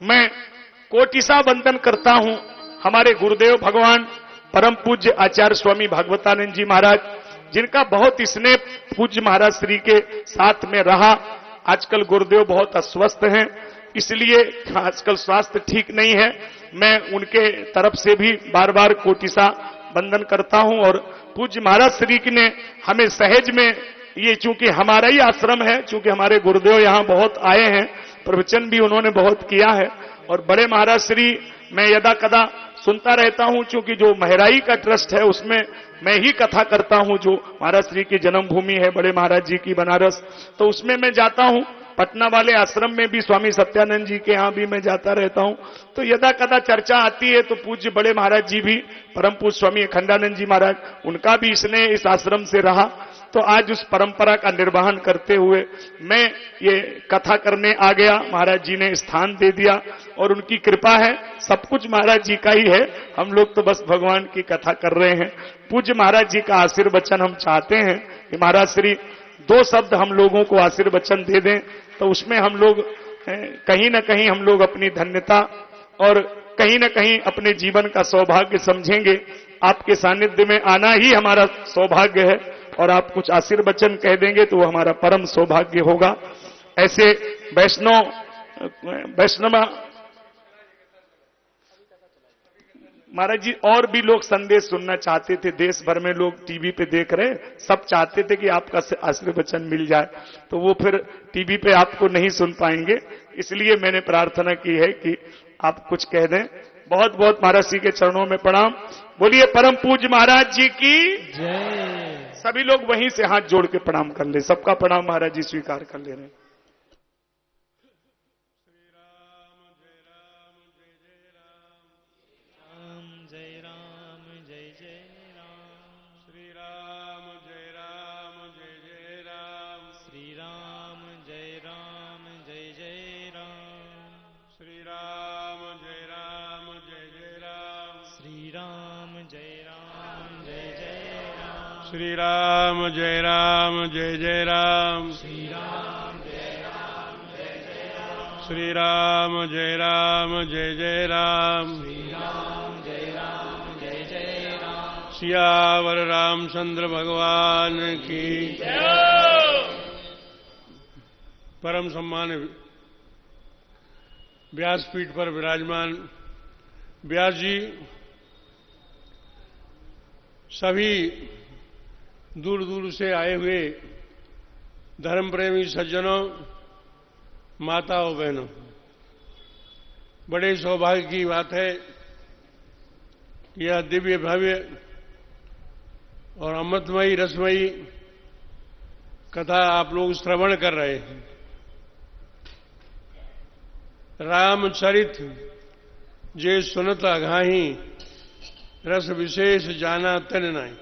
मैं कोटिसा वंदन करता हूं हमारे गुरुदेव भगवान परम पूज्य आचार्य स्वामी भागवतानंद जी महाराज, जिनका बहुत स्नेह पूज्य महाराज श्री के साथ में रहा। आजकल गुरुदेव बहुत अस्वस्थ हैं, इसलिए आजकल स्वास्थ्य ठीक नहीं है। मैं उनके तरफ से भी बार बार कोटिसा वंदन करता हूं। और पूज्य महाराज श्री ने हमें सहज में, ये चूंकि हमारा ही आश्रम है, चूंकि हमारे गुरुदेव यहां बहुत आए हैं, प्रवचन भी उन्होंने बहुत किया है, और बड़े महाराज श्री मैं यदा कदा सुनता रहता हूं, चूंकि जो महराई का ट्रस्ट है उसमें मैं ही कथा करता हूं, जो महाराज श्री की जन्मभूमि है बड़े महाराज जी की बनारस, तो उसमें मैं जाता हूं। पटना वाले आश्रम में भी स्वामी सत्यानंद जी के यहां भी मैं जाता रहता हूं, तो यदा कदा चर्चा आती है तो पूज्य बड़े महाराज जी भी, परम पूज्य स्वामी अखंडानंद जी महाराज, उनका भी इसने इस आश्रम से रहा। तो आज उस परंपरा का निर्वहन करते हुए मैं ये कथा करने आ गया। महाराज जी ने स्थान दे दिया और उनकी कृपा है, सब कुछ महाराज जी का ही है, हम लोग तो बस भगवान की कथा कर रहे हैं। पूज्य महाराज जी का आशीर्वचन हम चाहते हैं कि महाराज श्री दो शब्द हम लोगों को आशीर्वचन दे दें, तो उसमें हम लोग कहीं ना कहीं हम लोग अपनी धन्यता और कहीं ना कहीं अपने जीवन का सौभाग्य समझेंगे। आपके सानिध्य में आना ही हमारा सौभाग्य है, और आप कुछ आशीर्वचन कह देंगे तो वो हमारा परम सौभाग्य होगा। ऐसे वैष्णव महाराज जी और भी लोग संदेश सुनना चाहते थे, देश भर में लोग टीवी पे देख रहे, सब चाहते थे कि आपका आशीर्वचन मिल जाए, तो वो फिर टीवी पे आपको नहीं सुन पाएंगे, इसलिए मैंने प्रार्थना की है कि आप कुछ कह दें। बहुत बहुत महाराज जी के चरणों में प्रणाम। बोलिए परम पूज्य महाराज जी की जय। सभी लोग वहीं से हाथ जोड़ के प्रणाम कर ले, सबका प्रणाम महाराज जी स्वीकार कर ले रहे हैं। श्री राम जय राम जय जय राम, श्री राम जय राम जय जय राम, श्री राम जय राम जय जय राम, श्री राम जय राम जय जय राम। सियावर रामचंद्र भगवान की परम सम्मान व्यासपीठ पर विराजमान व्यास जी, सभी दूर दूर से आए हुए धर्म प्रेमी सज्जनों, माताओं, बहनों, बड़े सौभाग्य की बात है कि यह दिव्य भव्य और अमृतमयी रसमयी कथा आप लोग श्रवण कर रहे हैं। रामचरित जे सुनत अघाही, रस विशेष जाना तन नाई।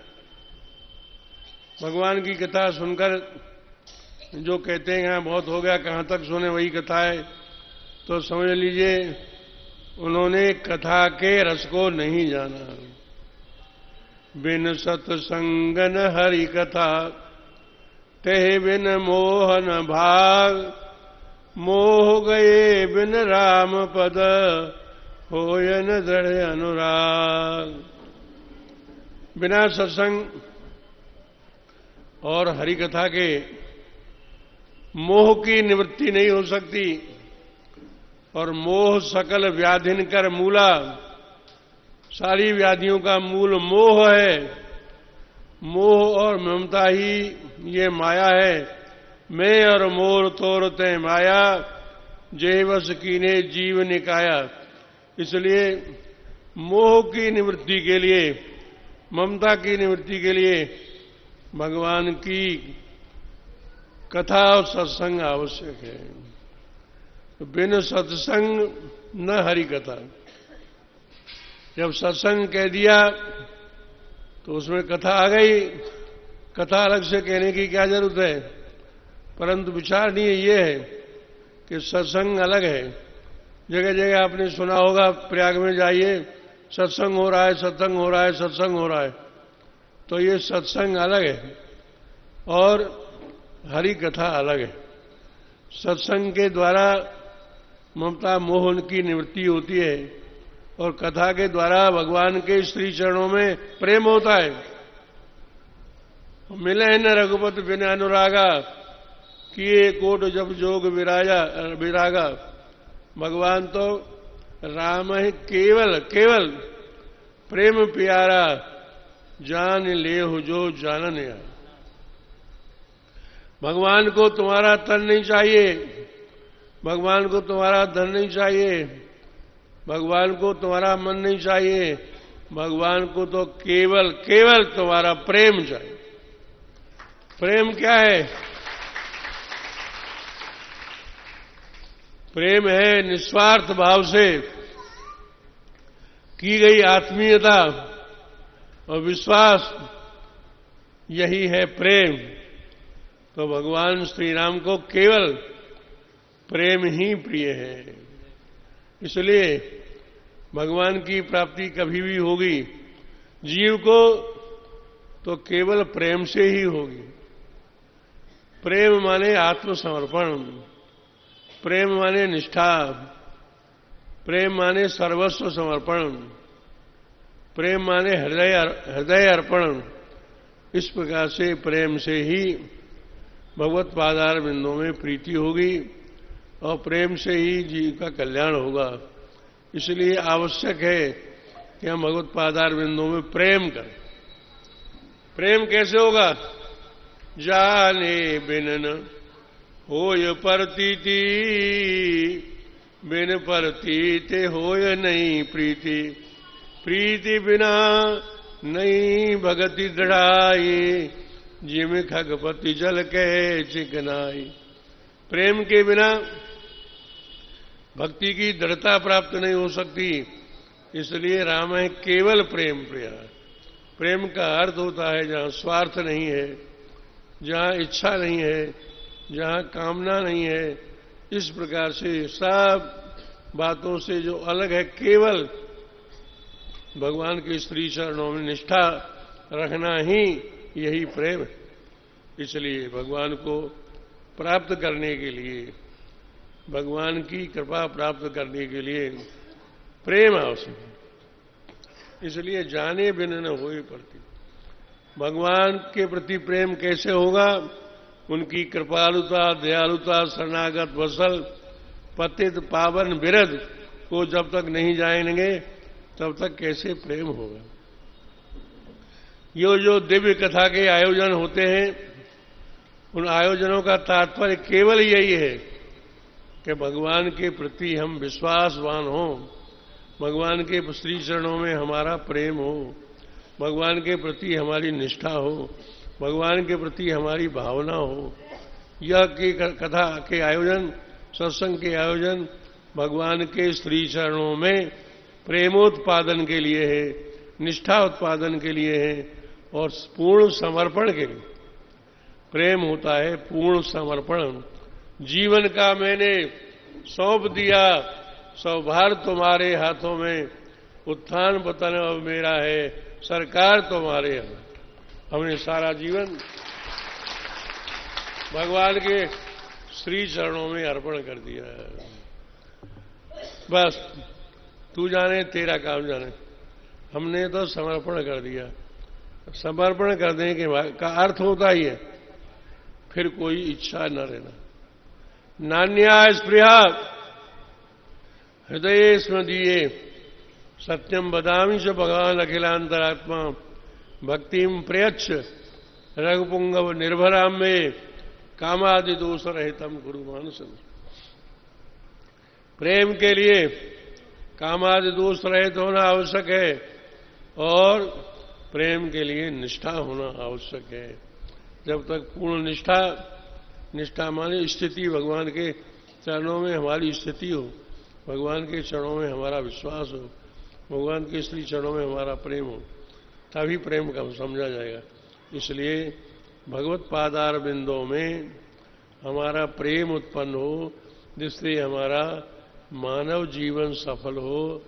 भगवान की कथा सुनकर जो कहते हैं बहुत हो गया, कहां तक सुने वही कथा है, तो समझ लीजिए उन्होंने कथा के रस को नहीं जाना। बिन सत्संगन हरि कथा, ते बिन मोहन भाग, मोह गए बिन राम पद, होयन दृढ़ अनुराग। बिना सत्संग और हरि कथा के मोह की निवृत्ति नहीं हो सकती, और मोह सकल व्याधिन कर मूला। सारी व्याधियों का मूल मोह है। मोह और ममता ही ये माया है। मैं और मोर तोर ते माया, जे वश कीने जीव निकाया। इसलिए मोह की निवृत्ति के लिए, ममता की निवृत्ति के लिए भगवान की कथा और सत्संग आवश्यक है। तो बिन सत्संग न हरि कथा। जब सत्संग कह दिया तो उसमें कथा आ गई। कथा अलग से कहने की क्या जरूरत है, परंतु विचारणीय ये है कि सत्संग अलग है। जगह जगह आपने सुना होगा, प्रयाग में जाइए सत्संग हो रहा है, सत्संग हो रहा है, सत्संग हो रहा है। तो ये सत्संग अलग है और हरि कथा अलग है। सत्संग के द्वारा ममता मोह उनकी निवृत्ति होती है और कथा के द्वारा भगवान के श्री चरणों में प्रेम होता है। मिले न रघुपति बिन अनुरागा, किए कोट जब जोग विरागा। भगवान तो राम है केवल केवल प्रेम प्यारा, जान ले हो जो जानन यार। भगवान को तुम्हारा तन नहीं चाहिए, भगवान को तुम्हारा धन नहीं चाहिए, भगवान को तुम्हारा मन नहीं चाहिए, भगवान को तो केवल केवल तुम्हारा प्रेम चाहिए। प्रेम क्या है? प्रेम है निस्वार्थ भाव से की गई आत्मीयता और विश्वास, यही है प्रेम। तो भगवान श्री राम को केवल प्रेम ही प्रिय है, इसलिए भगवान की प्राप्ति कभी भी होगी जीव को तो केवल प्रेम से ही होगी। प्रेम माने आत्मसमर्पण, प्रेम माने निष्ठा, प्रेम माने सर्वस्व समर्पण, प्रेम माने हृदय अर्पण। इस प्रकार से प्रेम से ही भगवत पादार बिंदों में प्रीति होगी और प्रेम से ही जीव का कल्याण होगा। इसलिए आवश्यक है कि हम भगवत पादार बिंदों में प्रेम करें। प्रेम कैसे होगा? जाने बिन होय प्रतीति, बिन प्रतीति होय नहीं प्रीति, प्रीति बिना नहीं भगति दृढ़ाई, जिम खगपति जल के चिकनाई। प्रेम के बिना भक्ति की दृढ़ता प्राप्त नहीं हो सकती, इसलिए राम है केवल प्रेम प्रिया। प्रेम का अर्थ होता है जहां स्वार्थ नहीं है, जहां इच्छा नहीं है, जहां कामना नहीं है। इस प्रकार से सब बातों से जो अलग है, केवल भगवान के श्री चरणों में निष्ठा रखना ही यही प्रेम है। इसलिए भगवान को प्राप्त करने के लिए, भगवान की कृपा प्राप्त करने के लिए प्रेम आवश्यक है। इसलिए जाने बिन न होए प्रति। भगवान के प्रति प्रेम कैसे होगा? उनकी कृपालुता, दयालुता, शरणागत वत्सल, पतित पावन बिरध को जब तक नहीं जानेंगे तब तक कैसे प्रेम होगा? जो दिव्य कथा के आयोजन होते हैं, उन आयोजनों का तात्पर्य केवल यही है कि भगवान के प्रति हम विश्वासवान हों, भगवान के श्री चरणों में हमारा प्रेम हो, भगवान के प्रति हमारी निष्ठा हो, भगवान के प्रति हमारी भावना हो। यह की कथा के आयोजन, सत्संग के आयोजन भगवान के श्री चरणों में प्रेमोत्पादन के लिए है, निष्ठा उत्पादन के लिए है और पूर्ण समर्पण के लिए। प्रेम होता है पूर्ण समर्पण। जीवन का मैंने सौंप दिया, सौभार तुम्हारे हाथों में, उत्थान पतन अब मेरा है, सरकार तुम्हारे हाथ। हमने सारा जीवन भगवान के श्री चरणों में अर्पण कर दिया है। बस तू जाने, तेरा काम जाने। हमने तो समर्पण कर दिया। समर्पण करने के का अर्थ होता ही है फिर कोई इच्छा न रहना। नान्या स्पृहा हृदय स्मदीये, सत्यम बदामी च भगवान अखिलांतरात्मा, भक्तिम प्रयच्छ रघुपुंगव निर्भराम में, कामादि दोष रहितम गुरु मानसम। प्रेम के लिए कामादि दोष रहित होना आवश्यक है और प्रेम के लिए निष्ठा होना आवश्यक है। जब तक पूर्ण निष्ठा माने स्थिति, भगवान के चरणों में हमारी स्थिति हो, भगवान के चरणों में हमारा विश्वास हो, भगवान के श्री चरणों में हमारा प्रेम हो, तभी प्रेम का समझा जाएगा। इसलिए भगवत पादार बिंदों में हमारा प्रेम उत्पन्न हो, जिससे हमारा मानव जीवन सफल हो,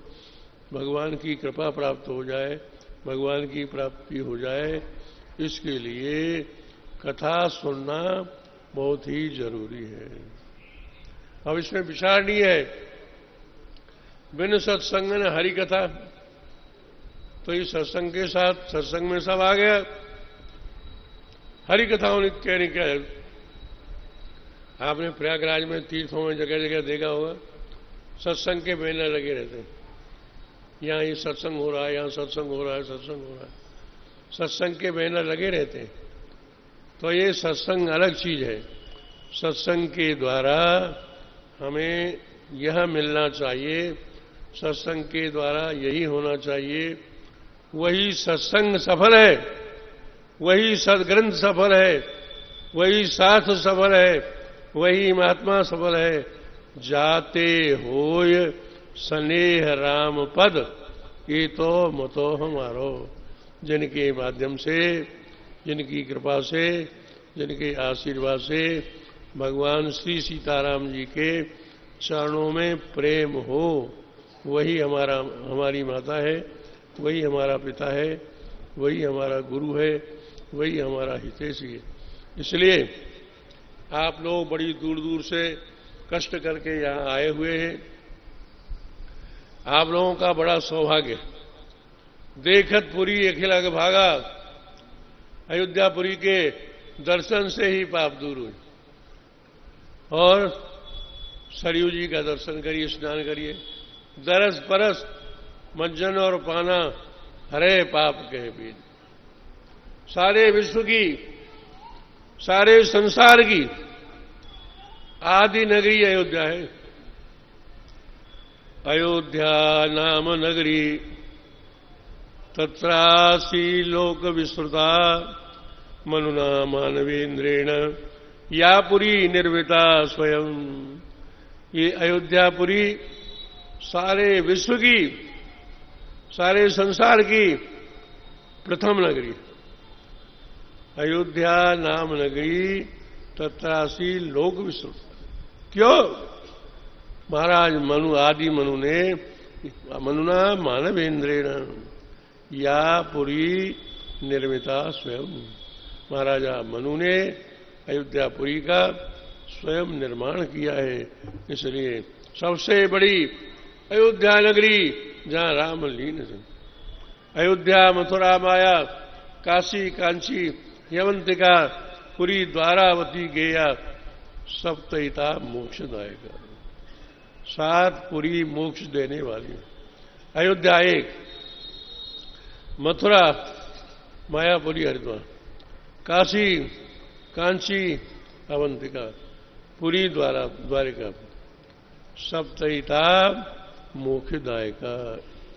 भगवान की कृपा प्राप्त हो जाए, भगवान की प्राप्ति हो जाए। इसके लिए कथा सुनना बहुत ही जरूरी है। अब इसमें विचार नहीं है बिन सत्संग न हरि कथा। तो इस सत्संग के साथ सत्संग में सब आ गया। हरि कथाओं ने कहने क्या है। आपने प्रयागराज में तीर्थों में जगह जगह देखा होगा सत्संग के बैनर लगे रहते हैं। यहाँ ये सत्संग हो रहा है, यहाँ सत्संग हो रहा है, सत्संग हो रहा है, सत्संग के बैनर लगे रहते हैं। तो ये सत्संग अलग चीज है। सत्संग के द्वारा हमें यह मिलना चाहिए, सत्संग के द्वारा यही होना चाहिए। वही सत्संग सफल है, वही सदग्रंथ सफल है, वही शास्त्र सफल है, वही महात्मा सफल है। जाते होय स्नेह राम पद, ये तो मतो हमारो। जिनके माध्यम से, जिनकी कृपा से, जिनके आशीर्वाद से भगवान श्री सीताराम जी के चरणों में प्रेम हो, वही हमारी माता है, वही हमारा पिता है, वही हमारा गुरु है, वही हमारा हितैषी है। इसलिए आप लोग बड़ी दूर दूर से कष्ट करके यहाँ आए हुए हैं। आप लोगों का बड़ा सौभाग्य। देखत पुरी अखिला भागा, अयोध्यापुरी के दर्शन से ही पाप दूर हुए। और सरयू जी का दर्शन करिए, स्नान करिए। दरस परस मंजन और पाना हरे पाप कहे बीज। सारे विश्व की, सारे संसार की आदि नगरी अयोध्या है। अयोध्या नाम नगरी तत्रासी लोक विस्तृता मनुना मानवेन्द्रेण या पुरी निर्मिता स्वयं। ये अयोध्यापुरी सारे विश्व की, सारे संसार की प्रथम नगरी। अयोध्या नाम नगरी तत्रासी लोक विस्तृत। क्यों? महाराज मनु, आदि मनु ने मनुना मानवेन्द्रेण या पुरी निर्मिता स्वयं। महाराजा मनु ने अयोध्यापुरी का स्वयं निर्माण किया है। इसलिए सबसे बड़ी अयोध्या नगरी जहां राम लीन है। अयोध्या, मथुरा, माया, काशी, कांची, यवंतिका, पुरी, द्वारावती, गेया, सप्तहिता मोक्षदायक। 7 पुरी मोक्ष देने वाली। अयोध्या एक, मथुरा, मायापुरी, हरिद्वार, काशी, कांची, अवंतिका, पुरी, द्वारिका, सप्तहिता मोक्षदायका।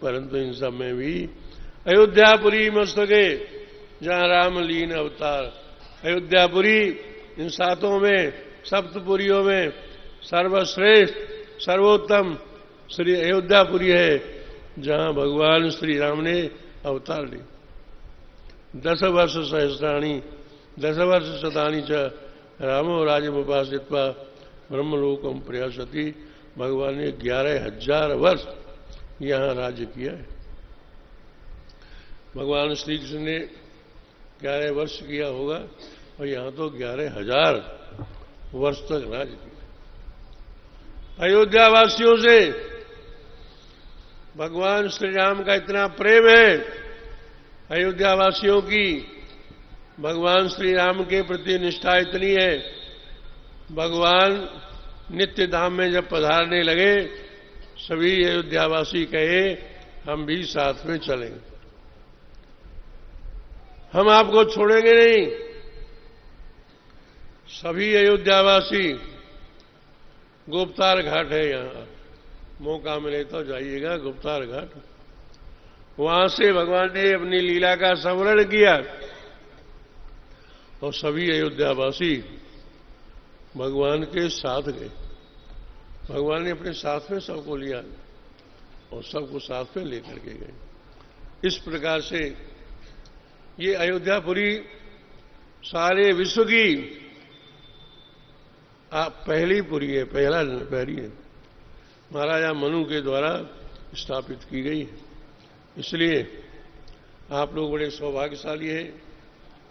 परंतु इन सब में भी अयोध्यापुरी मस्तके जहां राम लीन अवतार। अयोध्यापुरी इन 7 में, सप्तपुरियों में सर्वश्रेष्ठ, सर्वोत्तम श्री अयोध्यापुरी है, जहां भगवान श्री राम ने अवतार ली। 10 वर्ष सहस्राणी 10 वर्ष शतानी च रामो राज्यमुपाश्रित्वा ब्रह्मलोकम प्रयासति। भगवान ने 11,000 वर्ष यहां राज्य किया है। भगवान श्री कृष्ण ने 11 वर्ष किया होगा और यहां तो 11,000 वर्ष तक राज्य किया। अयोध्या वासियों से भगवान श्री राम का इतना प्रेम है। अयोध्या वासियों की भगवान श्री राम के प्रति निष्ठा इतनी है, भगवान नित्य धाम में जब पधारने लगे, सभी अयोध्यावासी कहे हम भी साथ में चलेंगे, हम आपको छोड़ेंगे नहीं। सभी अयोध्यावासी, गुप्तार घाट है यहां, मौका मिले तो जाइएगा गुप्तार घाट। वहां से भगवान ने अपनी लीला का संवरण किया और सभी अयोध्यावासी भगवान के साथ गए। भगवान ने अपने साथ में सबको लिया और सबको साथ में लेकर के गए। इस प्रकार से ये अयोध्यापुरी सारे विश्व की पहली पुरी है, पहली है, महाराजा मनु के द्वारा स्थापित की गई है। इसलिए आप लोग बड़े सौभाग्यशाली हैं।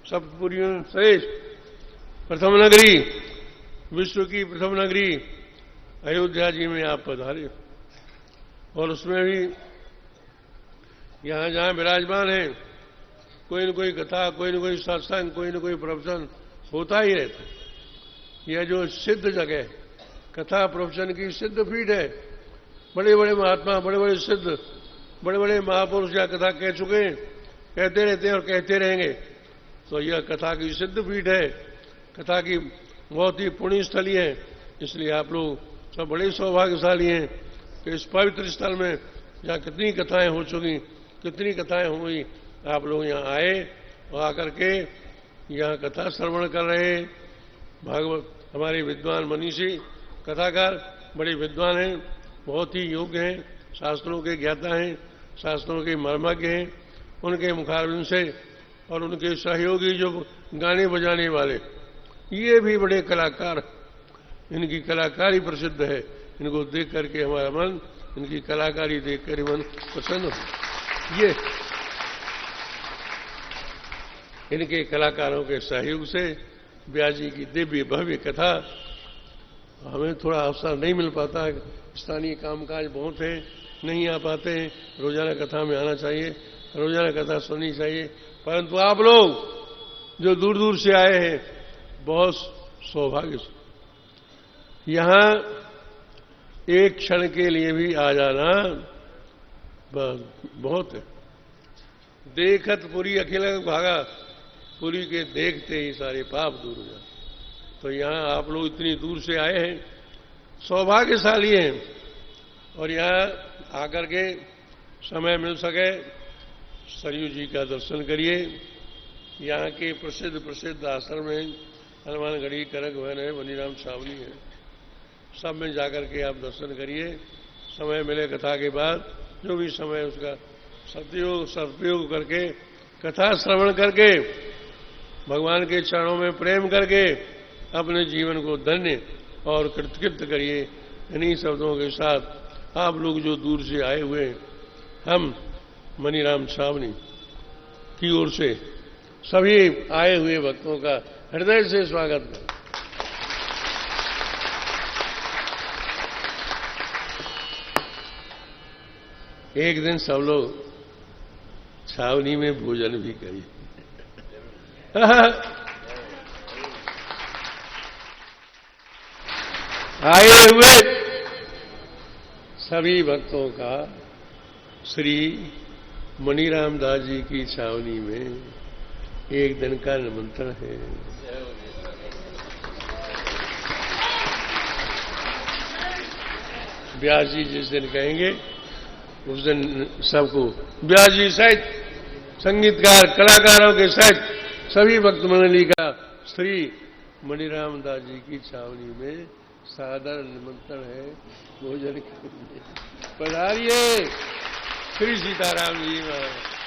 सप्तपुरियों श्रेष्ठ प्रथम नगरी, विश्व की प्रथम नगरी अयोध्या जी में आप पधारे। और उसमें भी यहां जहां विराजमान है कोई न कोई कथा, कोई न कोई सत्संग, कोई न कोई प्रवचन होता ही रहता है। यह जो सिद्ध जगह कथा प्रवचन की सिद्ध पीठ है, बड़े बड़े महात्मा, बड़े बड़े सिद्ध, बड़े बड़े महापुरुष यह कथा कह चुके हैं, कहते रहते हैं और कहते रहेंगे। तो यह कथा की सिद्ध पीठ है, कथा की बहुत ही पुण्य स्थली है। इसलिए आप लोग सब बड़े सौभाग्यशाली हैं कि इस पवित्र स्थल में जहाँ कितनी कथाएं हो चुकी, कितनी कथाएं हुई, आप लोग यहाँ आए और आकर के यहाँ कथा श्रवण कर रहे हैं। भागवत हमारे विद्वान मनीषी कथाकार बड़े विद्वान हैं, बहुत ही योग्य हैं, शास्त्रों के ज्ञाता हैं, शास्त्रों के मर्मज्ञ हैं। उनके मुखारबिंद से और उनके सहयोगी जो गाने बजाने वाले, ये भी बड़े कलाकार, इनकी कलाकारी प्रसिद्ध है। इनको देख करके हमारा मन, इनकी कलाकारी देख कर मन प्रसन्न हो। ये इनके कलाकारों के सहयोग से व्यास जी की दिव्य भव्य कथा, हमें थोड़ा अवसर नहीं मिल पाता है, स्थानीय कामकाज बहुत है, नहीं आ पाते हैं। रोजाना कथा में आना चाहिए, रोजाना कथा सुननी चाहिए। परंतु आप लोग जो दूर दूर से आए हैं, बहुत सौभाग्य से यहां एक क्षण के लिए भी आ जाना बहुत है। देखत पुरी अखिल भागा, पुरी के देखते ही सारे पाप दूर हो जाते। तो यहां आप लोग इतनी दूर से आए हैं, सौभाग्यशाली हैं। और यहां आकर के समय मिल सके सरयू जी का दर्शन करिए। यहाँ के प्रसिद्ध प्रसिद्ध आश्रम हैं, हनुमानगढ़ी, करक भवन है, मनीराम छावनी है, सब में जाकर के आप दर्शन करिए। समय मिले कथा के बाद, जो भी समय उसका सदुपयोग करके, कथा श्रवण करके, भगवान के चरणों में प्रेम करके अपने जीवन को धन्य और कृतकृत करिए। इन्हीं शब्दों के साथ आप लोग जो दूर से आए हुए, हम मनीराम छावनी की ओर से सभी आए हुए भक्तों का हृदय से स्वागत करें। एक दिन सब लोग छावनी में भोजन भी करिए। आए हुए सभी भक्तों का श्री मनीराम दास जी की छावनी में एक दिन का निमंत्रण है। व्यास जी जिस दिन कहेंगे उस दिन सबको, व्यास जी सहित संगीतकार कलाकारों के सहित सभी भक्त मंडली का श्री मनीराम दास जी की छावनी में सादर निमंत्रण है भोजन के लिए। पधारिए। श्री सीताराम जी महाराज।